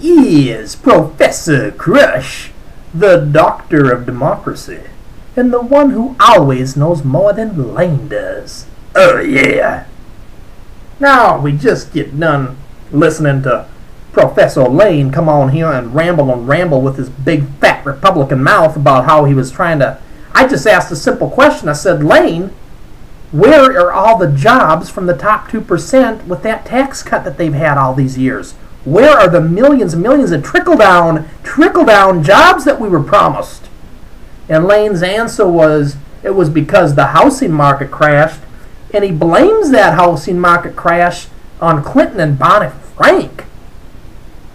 is Professor Crush, the Doctor of Democracy, and the one who always knows more than Lane does. Oh yeah. Now we just get done listening to Professor Lane come on here and ramble with his big fat Republican mouth about how he was trying to... I just asked a simple question. I said, Lane, where are all the jobs from the top 2% with that tax cut that they've had all these years? Where are the millions and millions of trickle-down jobs that we were promised? And Lane's answer was, it was because the housing market crashed, and he blames that housing market crash on Clinton and Barney Frank.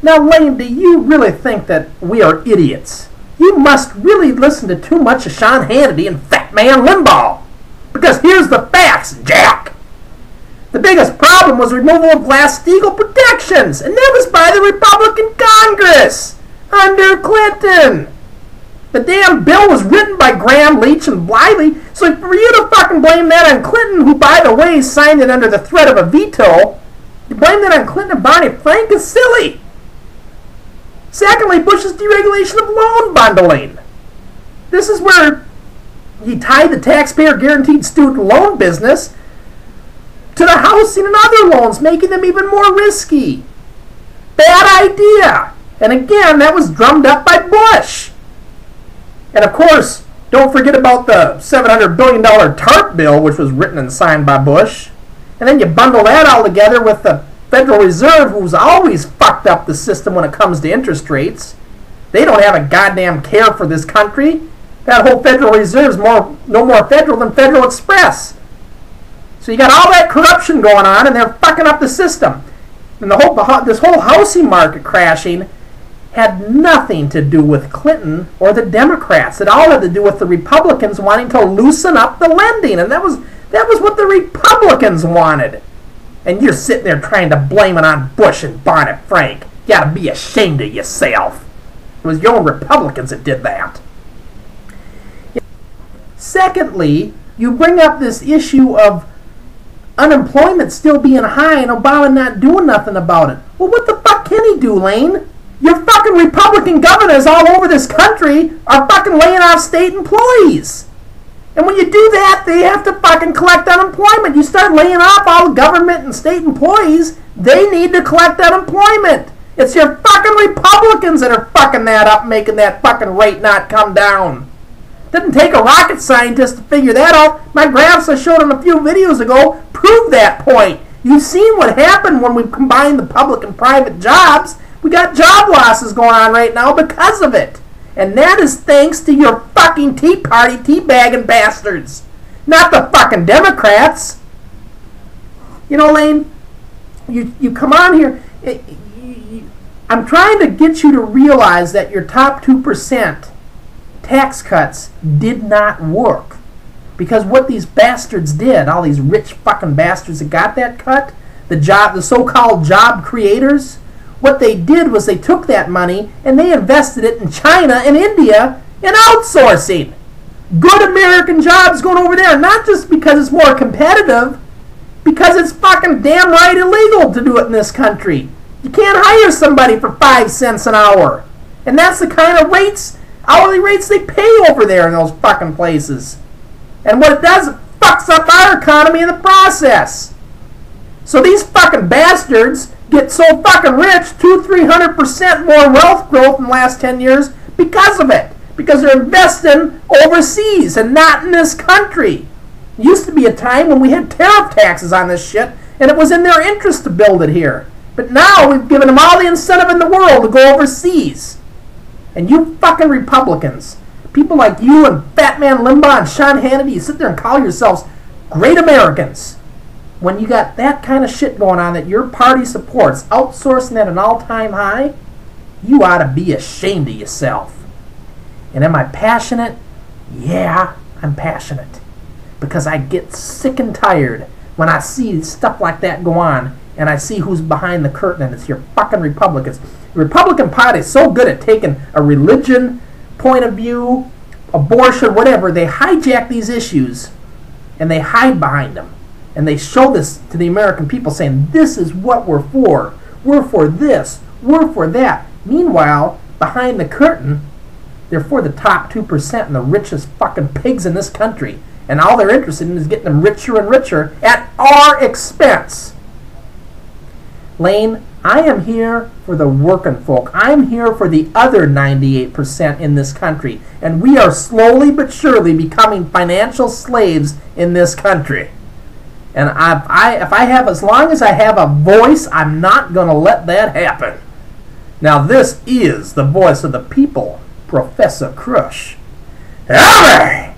Now, Lane, do you really think that we are idiots? You must really listen to too much of Sean Hannity and Fat Man Limbaugh. Because here's the facts, Jack. The biggest problem was removal of Glass-Steagall protections, and that was by the Republican Congress under Clinton. The damn bill was written by Graham, Leach, and Bliley, so for you to fucking blame that on Clinton, who, by the way, signed it under the threat of a veto, you blame that on Clinton and Barney Frank is silly. Secondly, Bush's deregulation of loan bundling. This is where he tied the taxpayer-guaranteed student loan business to the housing and other loans, making them even more risky. Bad idea. And again, that was drummed up by Bush. And of course, don't forget about the $700 billion TARP bill, which was written and signed by Bush. And then you bundle that all together with the Federal Reserve, who's always fucked up the system when it comes to interest rates. They don't have a goddamn care for this country. That whole Federal Reserve is no more federal than Federal Express. So you got all that corruption going on, and they're fucking up the system. And this whole housing market crashing had nothing to do with Clinton or the Democrats. It all had to do with the Republicans wanting to loosen up the lending, and that was what the Republicans wanted. And you're sitting there trying to blame it on Bush and Barney Frank. You gotta be ashamed of yourself. It was your own Republicans that did that. Secondly, you bring up this issue of unemployment still being high and Obama not doing nothing about it. Well, what the fuck can he do, Lane? Your fucking Republican governors all over this country are fucking laying off state employees. And when you do that, they have to fucking collect unemployment. You start laying off all the government and state employees, they need to collect unemployment. It's your fucking Republicans that are fucking that up, making that fucking rate not come down. Didn't take a rocket scientist to figure that out. My graphs I showed in a few videos ago prove that point. You've seen what happened when we combined the public and private jobs. We got job losses going on right now because of it. And that is thanks to your fucking Tea Party teabagging bastards. Not the fucking Democrats. You know, Lane, you come on here. I'm trying to get you to realize that your top 2% tax cuts did not work. Because what these bastards did, all these rich fucking bastards that got that cut, the so-called job creators, what they did was they took that money and they invested it in China and India in outsourcing. Good American jobs going over there, not just because it's more competitive, because it's fucking damn right illegal to do it in this country. You can't hire somebody for 5 cents an hour. And that's the kind of hourly rates they pay over there in those fucking places. And what it does, it fucks up our economy in the process. So these fucking bastards get so fucking rich, 200-300% more wealth growth in the last 10 years because of it. Because they're investing overseas and not in this country. It used to be a time when we had tariff taxes on this shit, and it was in their interest to build it here. But now we've given them all the incentive in the world to go overseas. And you fucking Republicans, people like you and Fat Man Limbaugh and Sean Hannity, you sit there and call yourselves great Americans. When you got that kind of shit going on that your party supports, outsourcing at an all-time high, you ought to be ashamed of yourself. And am I passionate? Yeah, I'm passionate. Because I get sick and tired when I see stuff like that go on, and I see who's behind the curtain, and it's your fucking Republicans. The Republican Party is so good at taking a religion point of view, abortion, whatever. They hijack these issues, and they hide behind them. And they show this to the American people saying, this is what we're for. We're for this. We're for that. Meanwhile, behind the curtain, they're for the top 2% and the richest fucking pigs in this country. And all they're interested in is getting them richer and richer at our expense. Lane, I am here for the working folk. I'm here for the other 98% in this country. And we are slowly but surely becoming financial slaves in this country. And if I have, as long as I have a voice, I'm not going to let that happen. Now this is the voice of the people, Professor Crush. Howdy!